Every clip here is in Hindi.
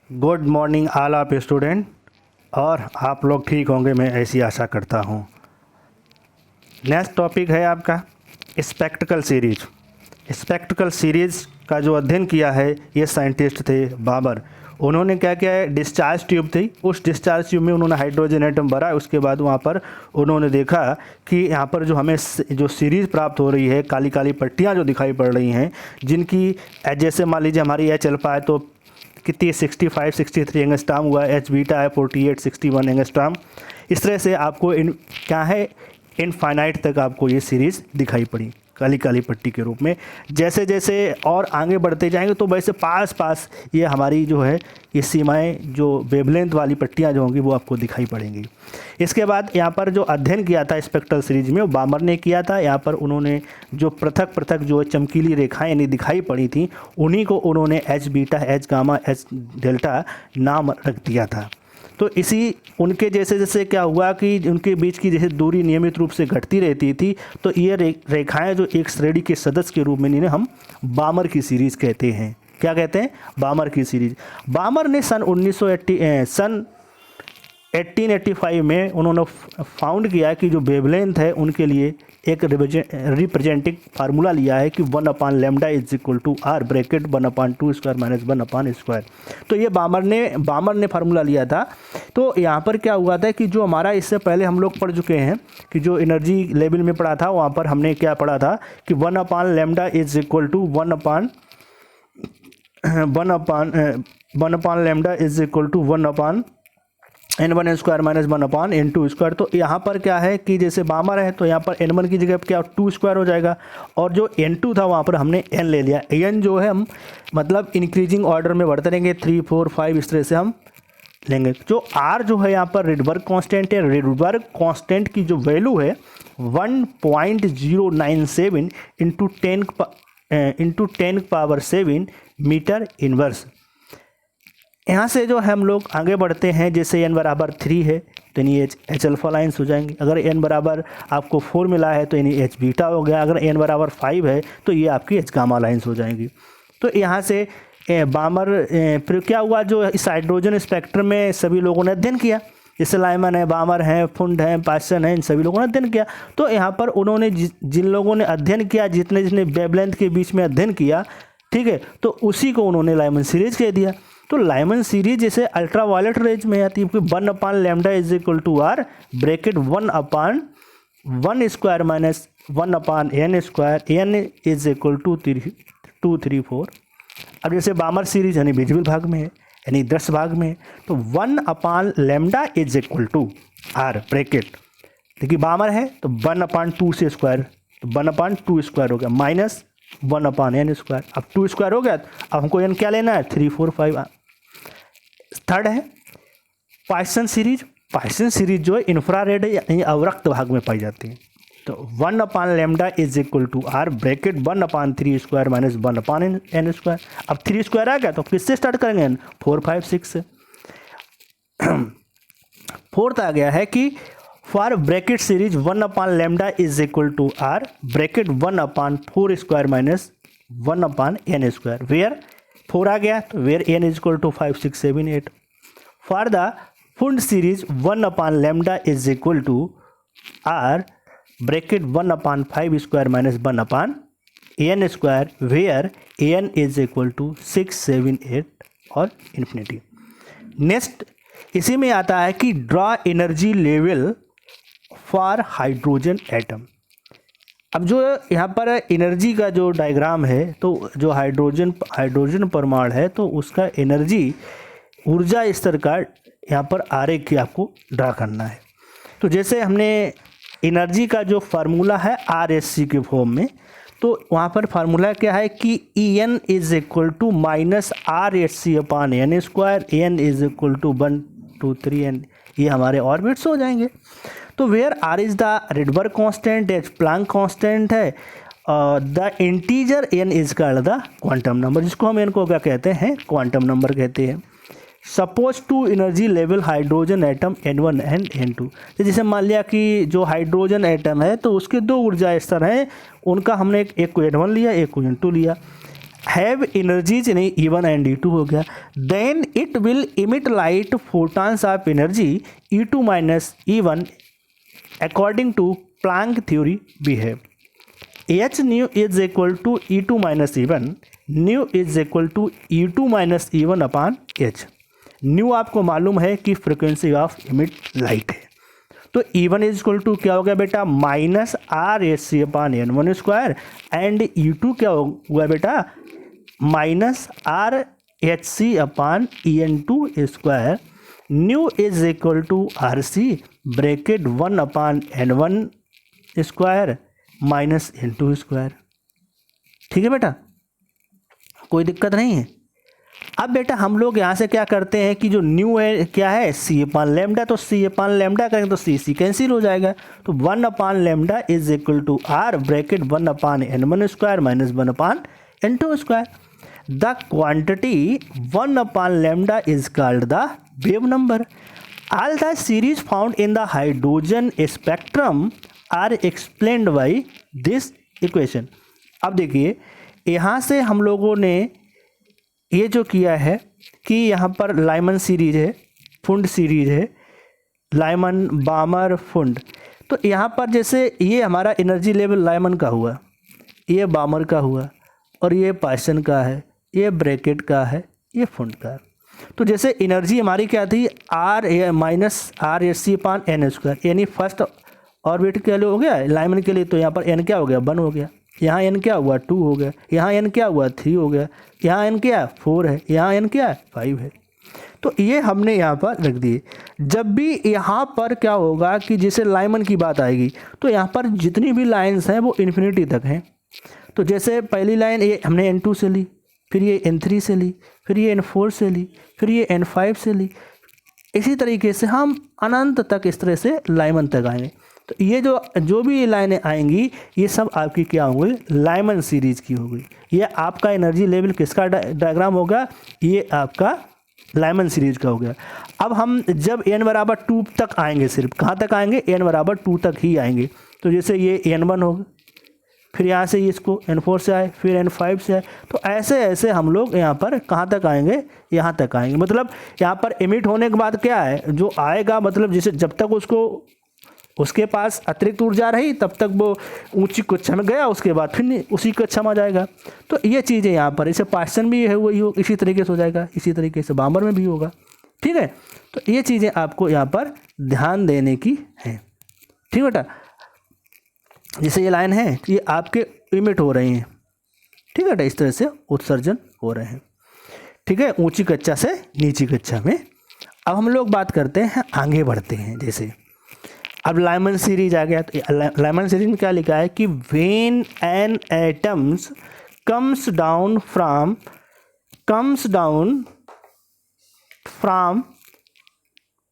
Good morning all of student. और आप लोग ठीक होंगे, मैं ऐसी आशा करता हूँ। नेक्स्ट टॉपिक है आपका स्पेक्ट्रकल सीरीज। स्पेक्ट्रकल सीरीज़ का जो अध्ययन किया है ये साइंटिस्ट थे बाबर। उन्होंने क्या किया है, डिस्चार्ज ट्यूब थी, उस डिस्चार्ज ट्यूब में उन्होंने हाइड्रोजन एटम भरा। उसके बाद वहाँ पर उन्होंने देखा कि यहाँ पर जो हमें जो सीरीज़ प्राप्त हो रही है, काली काली पट्टियाँ जो दिखाई पड़ रही हैं, जिनकी जैसे मान लीजिए हमारी एच अल्फा है तो कितनी 65 63 एंगस्ट्रॉम हुआ, एच बीटा है 48 61 एंगस्ट्रॉम। इस तरह से आपको क्या है, इनफाइनाइट तक आपको ये सीरीज़ दिखाई पड़ी काली काली पट्टी के रूप में। जैसे जैसे और आगे बढ़ते जाएंगे तो वैसे पास पास ये हमारी जो है ये सीमाएं, जो वेवलेंथ वाली पट्टियां जो होंगी वो आपको दिखाई पड़ेंगी। इसके बाद यहाँ पर जो अध्ययन किया था स्पेक्ट्रल सीरीज में वो बामर ने किया था। यहाँ पर उन्होंने जो पृथक पृथक जो चमकीली रेखाएं यानी दिखाई पड़ी थी, उन्हीं को उन्होंने H beta, H gamma, H delta नाम रख दिया था। तो इसी उनके जैसे जैसे क्या हुआ कि उनके बीच की जैसे दूरी नियमित रूप से घटती रहती थी, तो ये रेखाएं जो एक श्रेणी के सदस्य के रूप में इन्हें हम बामर की सीरीज़ कहते हैं। क्या कहते हैं? बामर की सीरीज़। बामर ने सन 1885 में उन्होंने फाउंड किया कि जो वेवलेंथ है उनके लिए एक रिप्रेजेंटिंग फार्मूला लिया है कि 1/λ is equal to R bracket 1/2 square minus 1 square. तो ये बामर ने फार्मूला लिया था। तो यहाँ पर क्या हुआ था कि जो हमारा इससे पहले हम लोग पढ़ चुके हैं कि जो एनर्जी लेवल में पढ़ा था, वहाँ पर हमने क्या पढ़ा था कि 1/λ is equal to 1/λ is equal to 1/n1 square minus 1/n2 square. तो यहाँ पर क्या है कि जैसे बामर है तो यहाँ पर n1 की जगह क्या 2 स्क्वायर हो जाएगा, और जो n2 था वहाँ पर हमने n ले लिया। n जो है हम मतलब इंक्रीजिंग ऑर्डर में बढ़ते रहेंगे, 3 4 5 इस तरह से हम लेंगे। जो r जो है यहाँ पर रिडबर्ग कांस्टेंट है। रिडबर्ग कांस्टेंट की जो वैल्यू है 1.097 इंटू 10⁻7 मीटर इनवर्स। यहाँ से जो हम लोग आगे बढ़ते हैं, जैसे n बराबर 3 है तो यानी एच अल्फा लाइन्स हो जाएंगी। अगर n बराबर आपको 4 मिला है तो यानी एच बीटा हो गया। अगर n बराबर 5 है तो ये आपकी एच गामा लाइन्स हो जाएंगी। तो यहाँ से बामर फिर क्या हुआ, जो इस हाइड्रोजन स्पेक्ट्रम में सभी लोगों ने अध्ययन किया, जैसे लाइमन है, बामर हैं, फुंड हैं, पाइसन हैं, इन सभी लोगों ने अध्ययन किया। तो यहाँ पर उन्होंने जिन लोगों ने अध्ययन किया, जितने वेवलेंथ के बीच में अध्ययन किया, ठीक है, तो उसी को उन्होंने लाइमन सीरीज कह दिया। तो लाइमन सीरीज जैसे अल्ट्रा वायलेट रेंज में आती है, 1/λ is equal to R bracket 1/1 square minus 1/n square, n is equal to 2 3 4। अब जैसे बामर सीरीज यानी विजिबल भाग में है, यानी दृश्य भाग में है, तो 1/λ is equal to R bracket, देखिए बामर है तो 1/2 से स्क्वायर, तो 1/2 स्क्वायर हो गया माइनस 1/n स्क्वायर। अब 2 स्क्वायर हो गया, अब हमको n क्या लेना है, 3 4 5। थर्ड है पाइसन सीरीज। पाइसन सीरीज जो है इंफ्रारेड यानी अवरक्त भाग में पाई जाती है। तो 1/λ is equal to R bracket 1/3 square minus 1/n square. अब 3 स्क्वायर आ गया तो किससे स्टार्ट करेंगे, 4 5 6 से। फोर्थ आ गया है कि for Brackett series 1/λ is equal to R bracket 1/4 square minus 1/n square, where 4 आ गया तो where n is equal to 5 6 7 8। For the Pfund series 1/λ is equal to R bracket 1/5 square minus 1/n square, where n is equal to 6 7 8 और इन्फिनिटी। नेक्स्ट इसी में आता है कि draw energy level for hydrogen atom. अब जो यहाँ पर एनर्जी का जो डायग्राम है, तो जो हाइड्रोजन परमाणु है तो उसका एनर्जी ऊर्जा स्तर का यहाँ पर आरेख आपको ड्रा करना है। तो जैसे हमने एनर्जी का जो फार्मूला है RSC के फॉर्म में, तो वहाँ पर फार्मूला क्या है कि En is equal to minus RHc/n square, n is equal to 1 2 3 n, ये हमारे ऑर्बिट्स हो जाएंगे। तो where R is the Rydberg constant, H Planck constant है, the integer n is called the quantum number, जिसको हम n को क्या कहते हैं, क्वांटम नंबर कहते हैं। Suppose two energy level hydrogen atom n1 and n2। तो जैसे मान लिया कि जो हाइड्रोजन एटम है तो उसके 2 ऊर्जा स्तर हैं, उनका हमने एक को n1 लिया, एक को n2 लिया। हैव एनर्जीज यानी E1 एंड E2 हो गया, then it will emit light photons of energy E2 minus E1 according to Planck theory भी है। H nu is equal to E2 minus E1, nu is equal to E2 minus E1 upon H। Nu आपको मालूम है कि फ्रिक्वेंसी ऑफ इमिट लाइट है, तो E1 इज इक्वल टू क्या हो गया बेटा minus RHC upon N1 square, and E2 क्या हुआ बेटा minus RHC upon EN2 square. Nu is equal to RC bracket 1 upon N1 square minus N2 square. ठीक है बेटा, कोई दिक्कत नहीं है। अब बेटा हम लोग यहाँ से क्या करते हैं कि जो न्यू है क्या है C अपान लेमडा, तो C अपान लेमडा करेंगे तो C कैंसिल हो जाएगा, तो 1 upon lambda is equal to R bracket 1 upon N1 square minus 1 upon N2 square. The quantity 1 upon lambda is called the wave number. All the series found in the hydrogen spectrum are explained by this equation. अब देखिए यहाँ से हम लोगों ने ये जो किया है कि यहाँ पर लाइमन सीरीज है, फुंड सीरीज है, लाइमन बामर फुंड, तो यहाँ पर जैसे ये हमारा एनर्जी लेवल लाइमन का हुआ, ये बामर का हुआ, और ये पाइसन का है, ये ब्रैकेट का है, ये फुंड का है। तो जैसे एनर्जी हमारी क्या थी R माइनस RHC अपान N स्क्वायर, यानी फर्स्ट ऑर्बिट के लिए हो गया लाइमन के लिए, तो यहाँ पर N क्या हो गया 1 हो गया, यहाँ N क्या हुआ 2 हो गया, यहाँ N क्या हुआ 3 हो गया, यहाँ N क्या 4 है, यहाँ N क्या 5 है। तो ये हमने यहाँ पर रख दिए। जब भी यहाँ पर क्या होगा कि जैसे लाइमन की बात आएगी तो यहाँ पर जितनी भी लाइन्स हैं वो इन्फिनिटी तक हैं। तो जैसे पहली लाइन ये हमने N2 से ली, फिर ये N3 से ली, फिर ये N4 से ली, फिर ये N5 से ली, इसी तरीके से हम अनंत तक इस तरह से लाइमन तक आएंगे। तो ये जो भी लाइनें आएंगी ये सब आपकी क्या होंगी लाइमन सीरीज की होगी। ये आपका एनर्जी लेवल किसका डायग्राम होगा, ये आपका लाइमन सीरीज का हो गया। अब हम जब n बराबर 2 तक आएंगे, सिर्फ कहाँ तक आएंगे n बराबर 2 तक ही आएंगे। तो जैसे ये N1 होगा, फिर यहाँ से इसको N4 से आए, फिर N5 से आए, तो ऐसे ऐसे हम लोग यहाँ पर कहाँ तक आएंगे, यहाँ तक आएंगे। मतलब यहाँ पर एमिट होने के बाद क्या है जो आएगा, मतलब जैसे जब तक उसके पास अतिरिक्त ऊर्जा रही तब तक वो ऊंची कक्षा में गया, उसके बाद फिर उसी कक्षा में आ जाएगा। तो ये चीज़ें यहाँ पर इसे पाइसन भी है वही हो, इसी तरीके से हो जाएगा, इसी तरीके से बामर में भी होगा। ठीक है, तो ये चीज़ें आपको यहाँ पर ध्यान देने की है। ठीक बेटा, जैसे ये लाइन है ये आपके इमिट हो रही हैं, ठीक है बेटा, इस तरह से उत्सर्जन हो रहे हैं। ठीक है, ऊंची कक्षा से नीची कक्षा में। अब हम लोग बात करते हैं, आगे बढ़ते हैं। जैसे अब लाइमन सीरीज आ गया, तो लाइमन सीरीज में क्या लिखा है कि when an atoms comes down from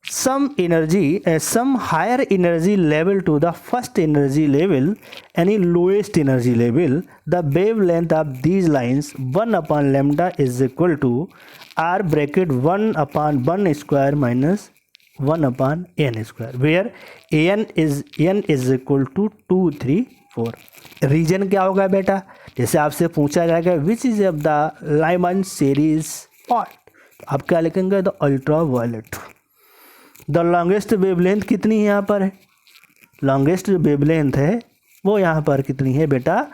some energy, some higher energy level to the first energy level, any lowest energy level, the wavelength of these lines 1 upon lambda is equal to R bracket 1 upon 1 square minus 1 upon n square, where n is equal to 2, 3, 4। Reason क्या होगा बेटा, जैसे आपसे पूछा जाएगा which is of the Lyman series point, आप क्या लिखेंगे the ultraviolet. The longest wavelength कितनी है यहाँ पर है, लॉन्गेस्ट वेवलेंथ है वो यहाँ पर कितनी है बेटा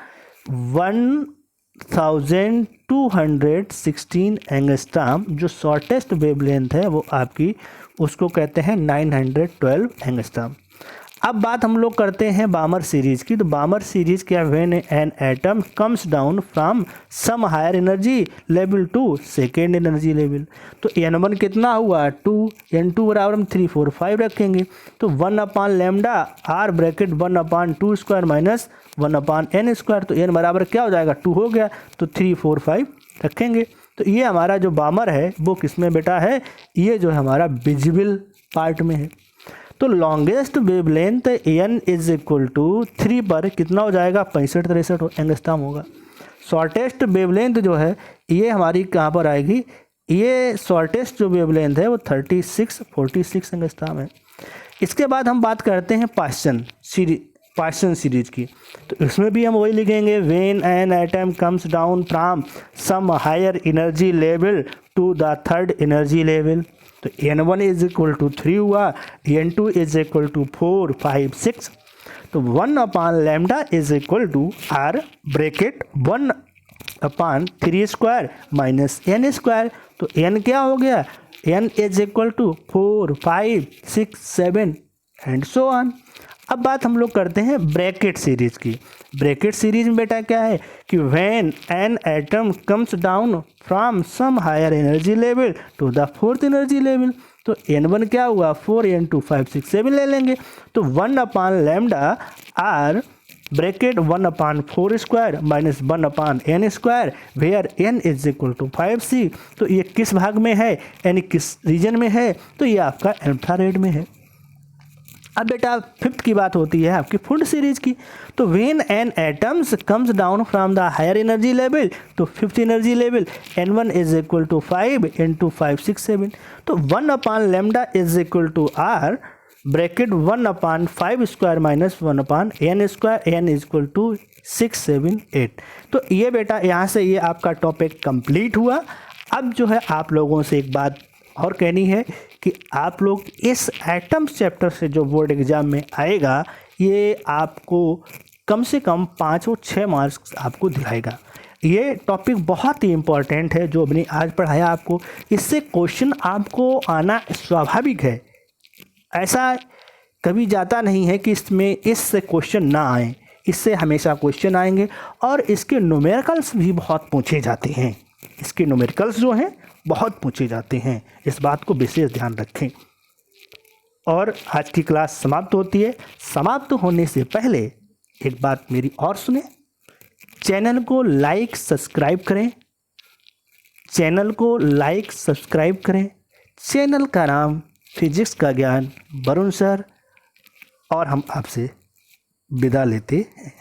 1216 एंगस्ट्रॉम। जो शॉर्टेस्ट वेवलेंथ है वो आपकी उसको कहते हैं 912 एंगस्ट्रॉम। अब बात हम लोग करते हैं बामर सीरीज की। तो बामर सीरीज क्या, when an atom comes down from some higher energy level to second energy level. तो n1 कितना हुआ 2, n2 बराबर हम 3, 4, 5 रखेंगे। तो 1 अपान लेमडा r ब्रैकेट 1 अपान 2 square minus 1 upon n square, तो n बराबर क्या हो जाएगा 2 हो गया, तो 3, 4, 5 रखेंगे। तो ये हमारा जो बामर है वो किस में बेटा है, ये जो है हमारा विजिबल पार्ट में है। तो longest wavelength n is equal to 3 पर कितना हो जाएगा 65-63 एंगस्ट्रॉम होगा। शॉर्टेस्ट वेवलेंथ जो है ये हमारी कहाँ पर आएगी, ये शॉर्टेस्ट जो वेवलेंथ है वो 36-46 एंगस्ट्रॉम है। इसके बाद हम बात करते हैं पाइसन सीरीज, पाइसन सीरीज की। तो इसमें भी हम वही लिखेंगे, when an atom comes down from some higher energy level to the third energy level. तो n1 इज इक्वल टू 3 हुआ, n2 इज इक्वल टू 4, 5, 6। तो 1 upon lambda is equal to R bracket 1 upon 3 square minus n square. तो n क्या हो गया, n is equal to 4, 5, 6, 7 and so on. अब बात हम लोग करते हैं ब्रैकेट सीरीज की। ब्रैकेट सीरीज में बेटा क्या है कि when an atom comes down from some higher energy level to the fourth energy level. तो n1 क्या हुआ, 4, n2 5, 6, 7 ले लेंगे। तो 1 upon lambda R bracket 1 upon 4 square minus 1 upon n square, where n is equal to 5c। तो ये किस भाग में है, यानी किस रीजन में है, तो ये आपका इंफ्रारेड में है। अब बेटा फिफ्थ की बात होती है आपकी फूड सीरीज की। तो when an atoms comes down from the higher energy level to fifth energy level, n1 is equal to 5, n2 5, 6, 7। तो 1 upon lambda is equal to R bracket 1 upon 5 square minus 1 upon n square, n is equal to 6, 7, 8। तो ये बेटा यहाँ से ये आपका टॉपिक कंप्लीट हुआ। अब जो है आप लोगों से एक बात और कहनी है कि आप लोग इस एटम्स चैप्टर से जो बोर्ड एग्ज़ाम में आएगा, ये आपको कम से कम 5 और 6 मार्क्स आपको दिलाएगा। ये टॉपिक बहुत ही इम्पॉर्टेंट है जो हमने आज पढ़ाया आपको। इससे क्वेश्चन आपको आना स्वाभाविक है, ऐसा कभी जाता नहीं है कि इसमें इससे क्वेश्चन ना आए। इससे हमेशा क्वेश्चन आएंगे और इसके न्यूमेरिकल्स भी बहुत पूछे जाते हैं। इसके न्यूमेरिकल्स जो हैं बहुत पूछे जाते हैं, इस बात को विशेष ध्यान रखें। और आज की क्लास समाप्त होती है। समाप्त होने से पहले एक बात मेरी और सुने, चैनल को लाइक सब्सक्राइब करें, चैनल को लाइक सब्सक्राइब करें। चैनल का नाम फिजिक्स का ज्ञान वरुण सर, और हम आपसे विदा लेते हैं।